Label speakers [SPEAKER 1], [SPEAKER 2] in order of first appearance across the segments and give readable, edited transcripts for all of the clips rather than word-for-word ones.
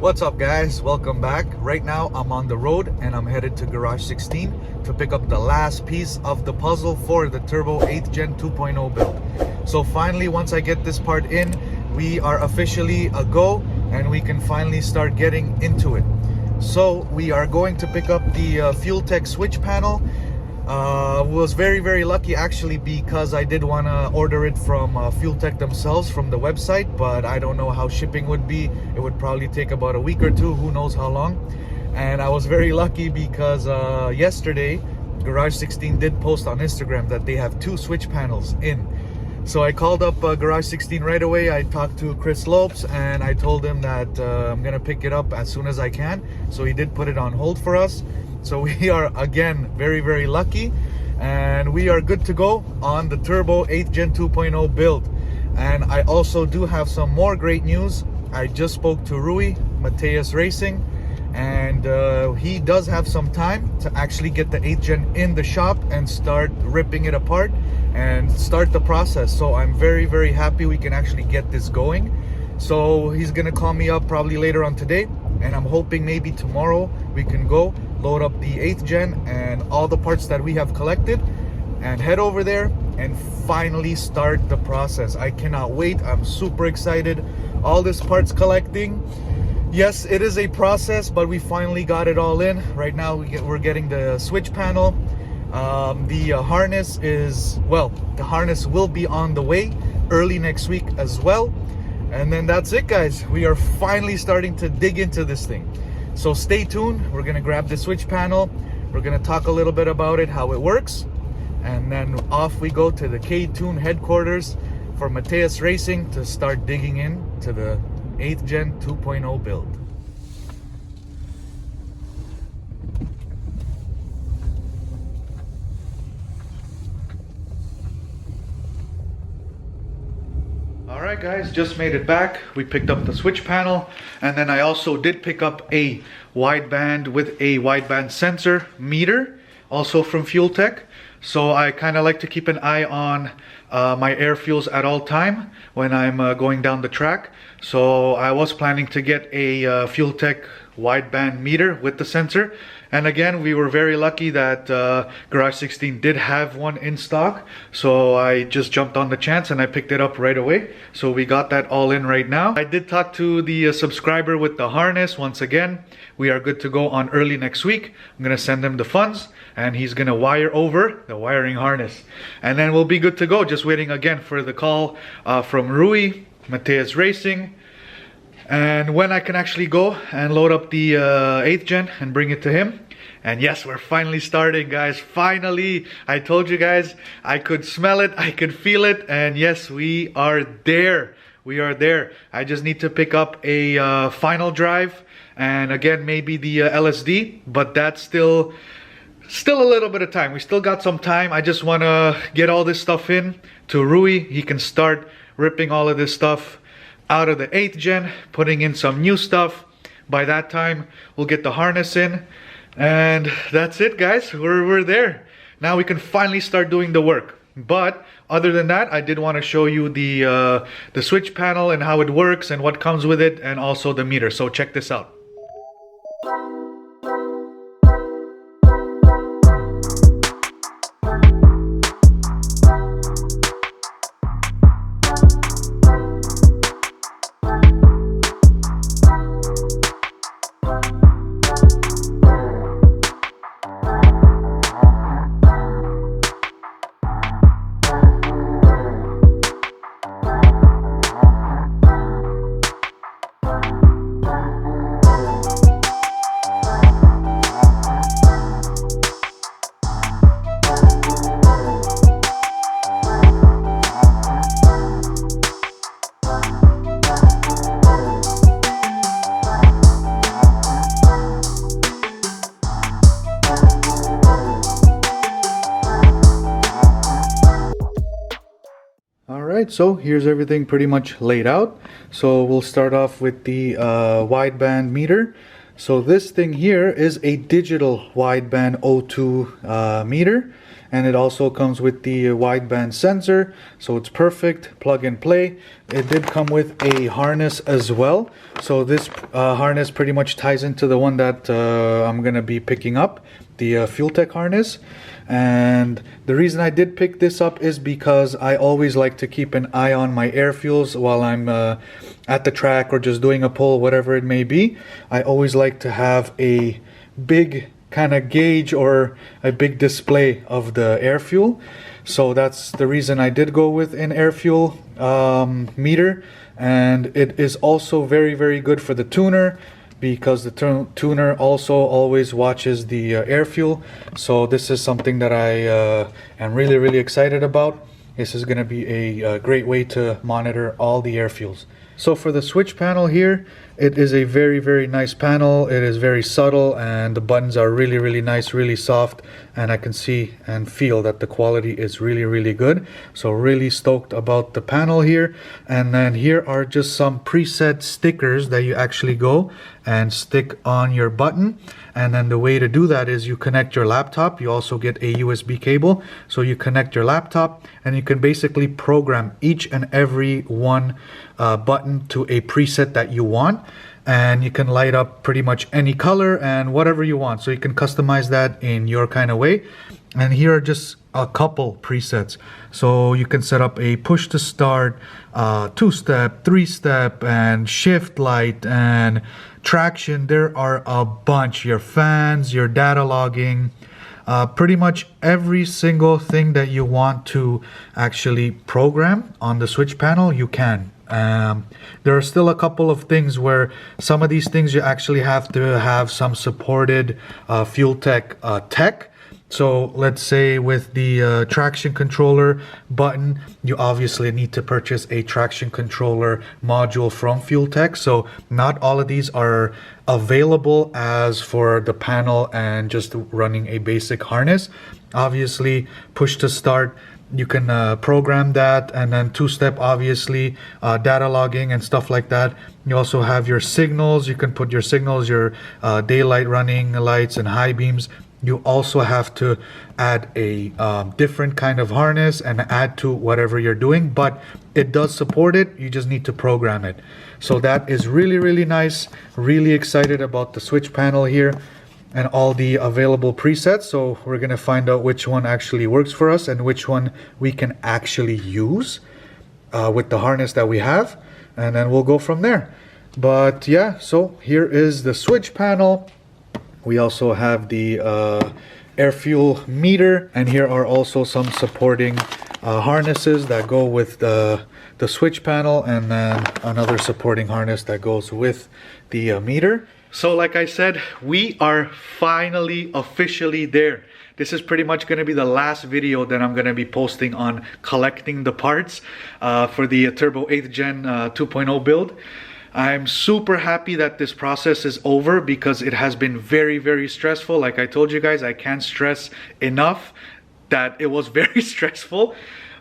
[SPEAKER 1] What's up guys, welcome back. Right now I'm on the road and I'm headed to Garage 16 to pick up the last piece of the puzzle for the Turbo 8th Gen 2.0 build. So finally, once I get this part in, we are officially a go and we can finally start getting into it. So we are going to pick up the Fuel-Tech switch panel. Was very lucky actually, because I did want to order it from Fuel-Tech themselves from the website, but I don't know how shipping would be. It would probably take about a week or two, who knows how long. And I was very lucky because yesterday Garage 16 did post on Instagram that they have 2 switch panels in. So I called up Garage 16 right away. I talked to Chris Lopes and I told him that I'm gonna pick it up as soon as I can. So he did put it on hold for us. So we are again very lucky, and we are good to go on the Turbo 8th Gen 2.0 build. And I also do have some more great news. I just spoke to Rui, Mateus Racing, and he does have some time to actually get the 8th Gen in the shop and start ripping it apart and start the process. So I'm very happy we can actually get this going. So he's gonna call me up probably later on today, and I'm hoping maybe tomorrow we can go load up the 8th Gen and all the parts that we have collected and head over there and finally start the process. I cannot wait. I'm super excited. All this parts collecting, yes, it is a process, but we finally got it all in. Right now we're getting the switch panel. The harness is, well, the harness will be on the way early next week as well. And then that's it guys, we are finally starting to dig into this thing. So stay tuned. We're gonna grab the switch panel, we're gonna talk a little bit about it, how it works, and then off we go to the K-Tune headquarters for Mateus Racing to start digging in to the 8th Gen 2.0 build. Alright guys, just made it back. We picked up the switch panel, and then I also did pick up a wideband with a wideband sensor meter, also from Fuel-Tech. So I kind of like to keep an eye on my air fuels at all time when I'm going down the track. So I was planning to get a Fuel-Tech wideband meter with the sensor. And again, we were very lucky that Garage 16 did have one in stock. So I just jumped on the chance and I picked it up right away. So we got that all in right now. I did talk to the subscriber with the harness. Once again, we are good to go on early next week. I'm gonna send him the funds and he's gonna wire over the wiring harness. And then we'll be good to go. Just waiting again for the call from Rui, Mateus Racing, and when I can actually go and load up the 8th Gen and bring it to him. And yes, we're finally starting guys, finally. I told you guys, I could smell it, I could feel it, and yes, we are there. We are there. I just need to pick up a final drive and again maybe the LSD, but that's still a little bit of time. We still got some time. I just want to get all this stuff in to Rui. He can start ripping all of this stuff out of the 8th Gen, putting in some new stuff. By that time we'll get the harness in, and that's it guys. We're there now. We can finally start doing the work. But other than that, I did want to show you the switch panel and how it works and what comes with it, and also the meter. So check this out. Alright, so here's everything pretty much laid out. So we'll start off with the wideband meter. So this thing here is a digital wideband O2 meter, and it also comes with the wideband sensor, so it's perfect, plug and play. It did come with a harness as well, so this harness pretty much ties into the one that I'm gonna be picking up, the Fuel Tech harness. And the reason I did pick this up is because I always like to keep an eye on my air fuels while I'm at the track or just doing a pull, whatever it may be. I always like to have a big kind of gauge or a big display of the air fuel. So that's the reason I did go with an air fuel meter. And it is also very, very good for the tuner, because the tuner also always watches the air fuel. So this is something that I am really, really excited about. This is going to be a great way to monitor all the air fuels. So for the switch panel here, it is a very, very nice panel. It is very subtle, and the buttons are really, really nice, really soft, and I can see and feel that the quality is really, really good. So really stoked about the panel here. And then here are just some preset stickers that you actually go and stick on your button. And then the way to do that is you connect your laptop. You also get a USB cable, so you connect your laptop and you can basically program each and every one button to a preset that you want, and you can light up pretty much any color and whatever you want, so you can customize that in your kind of way. And here are just a couple presets, so you can set up a push to start, 2-step, 3-step, and shift light and traction. There are a bunch. Your fans, your data logging, pretty much every single thing that you want to actually program on the switch panel, you can. There are still a couple of things where some of these things you actually have to have some supported Fuel Tech tech. So let's say with the traction controller button, you obviously need to purchase a traction controller module from Fuel Tech. So not all of these are available as for the panel and just running a basic harness. Obviously, push to start, you can program that, and then 2-step, obviously, data logging and stuff like that. You also have your signals. You can put your signals, your daylight running lights and high beams. You also have to add a different kind of harness and add to whatever you're doing, but it does support it. You just need to program it. So that is really, really nice. Really excited about the switch panel here and all the available presets. So we're gonna find out which one actually works for us and which one we can actually use with the harness that we have, and then we'll go from there. But yeah, so here is the switch panel. We also have the air fuel meter, and here are also some supporting harnesses that go with the switch panel, and then another supporting harness that goes with the meter. So like I said, we are finally officially there. This is pretty much going to be the last video that I'm going to be posting on collecting the parts for the Turbo 8th Gen 2.0 build. I'm super happy that this process is over because it has been very, very stressful. Like I told you guys, I can't stress enough that it was very stressful.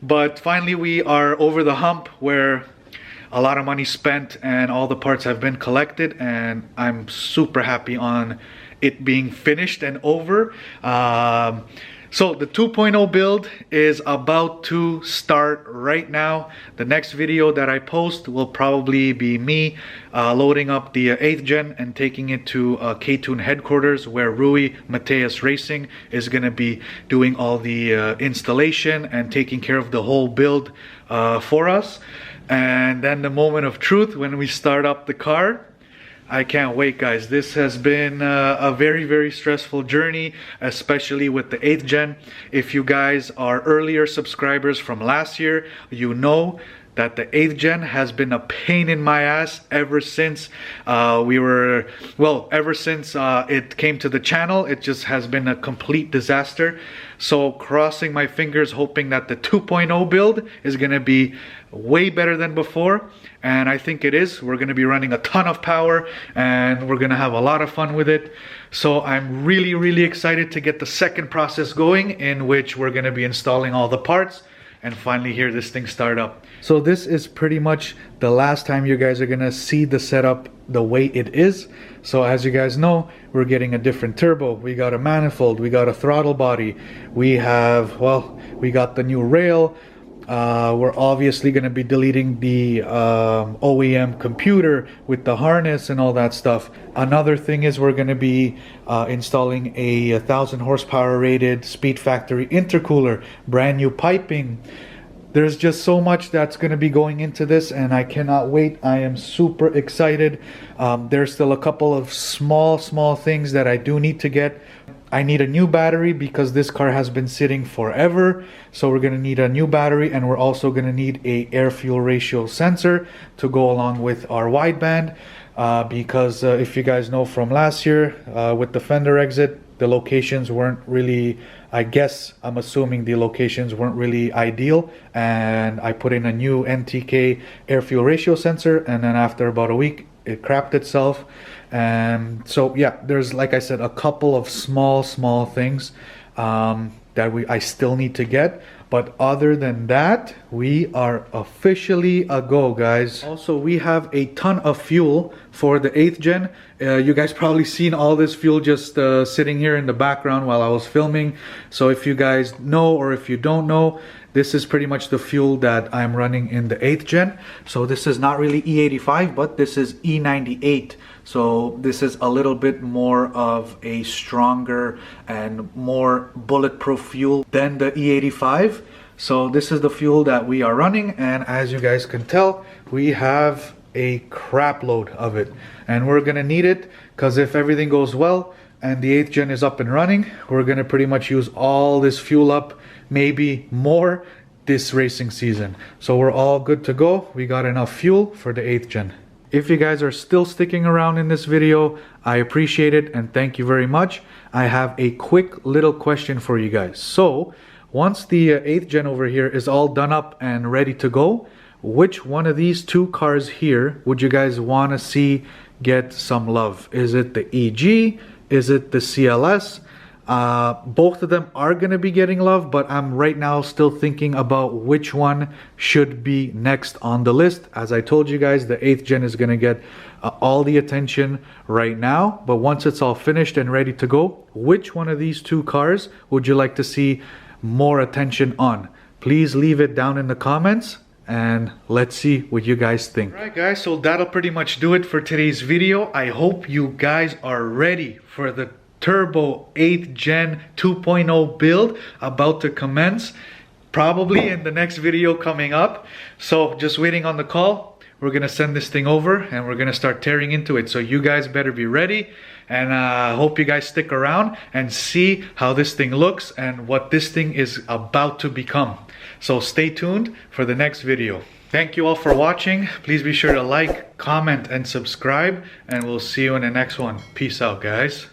[SPEAKER 1] But finally we are over the hump where a lot of money spent and all the parts have been collected, and I'm super happy on it being finished and over. So the 2.0 build is about to start right now. The next video that I post will probably be me loading up the 8th Gen and taking it to K-Tune headquarters, where Rui Mateus Racing is going to be doing all the installation and taking care of the whole build for us. And then the moment of truth when we start up the car. I can't wait, guys. This has been a very, very stressful journey, especially with the 8th Gen. If you guys are earlier subscribers from last year, you know that the 8th Gen has been a pain in my ass ever since ever since it came to the channel. It just has been a complete disaster. So crossing my fingers, hoping that the 2.0 build is going to be way better than before, and I think it is. We're going to be running a ton of power and we're going to have a lot of fun with it. So I'm really, really excited to get the second process going, in which we're going to be installing all the parts. and finally hear this thing start up. So this is pretty much the last time you guys are gonna see the setup the way it is. So as you guys know, we're getting a different turbo, we got a manifold, we got a throttle body, we have, well, we got the new rail. We're obviously going to be deleting the OEM computer with the harness and all that stuff. Another thing is we're going to be installing a 1,000 horsepower rated Speed Factory intercooler, brand new piping. There's just so much that's going to be going into this, and I cannot wait. I am super excited. There's still a couple of small things that I do need to get. I need a new battery because this car has been sitting forever, so we're going to need a new battery, and we're also going to need a air fuel ratio sensor to go along with our wideband, because if you guys know from last year with the fender exit, the locations weren't really, I'm assuming the locations weren't really ideal, and I put in a new NTK air fuel ratio sensor, and then after about a week it crapped itself. And so yeah, there's, like I said, a couple of small things that I still need to get, but other than that, we are officially a go, guys. Also, we have a ton of fuel for the 8th gen. You guys probably seen all this fuel just sitting here in the background while I was filming. So if you guys know, or if you don't know, this is pretty much the fuel that I'm running in the 8th gen. So this is not really E85, but this is E98. So this is a little bit more of a stronger and more bulletproof fuel than the E85. So this is the fuel that we are running, and as you guys can tell, we have a crap load of it, and we're gonna need it because if everything goes well and the 8th gen is up and running, we're gonna pretty much use all this fuel up, maybe more, this racing season. So we're all good to go. We got enough fuel for the 8th gen. If you guys are still sticking around in this video, I appreciate it and thank you very much. I have a quick little question for you guys. So once the 8th gen over here is all done up and ready to go, which one of these two cars here would you guys want to see get some love? Is it the EG? Is it the CLS? Both of them are going to be getting love, but I'm right now still thinking about which one should be next on the list. As I told you guys, the 8th gen is going to get all the attention right now, but once it's all finished and ready to go, which one of these two cars would you like to see more attention on? Please leave it down in the comments and let's see what you guys think. Alright guys, so that'll pretty much do it for today's video. I hope you guys are ready for the Turbo 8th Gen 2.0 build about to commence, probably in the next video coming up. So just waiting on the call. We're gonna send this thing over and we're gonna start tearing into it. So you guys better be ready, and I hope you guys stick around and see how this thing looks and what this thing is about to become. So stay tuned for the next video. Thank you all for watching. Please be sure to like, comment, and subscribe, and we'll see you in the next one. Peace out, guys.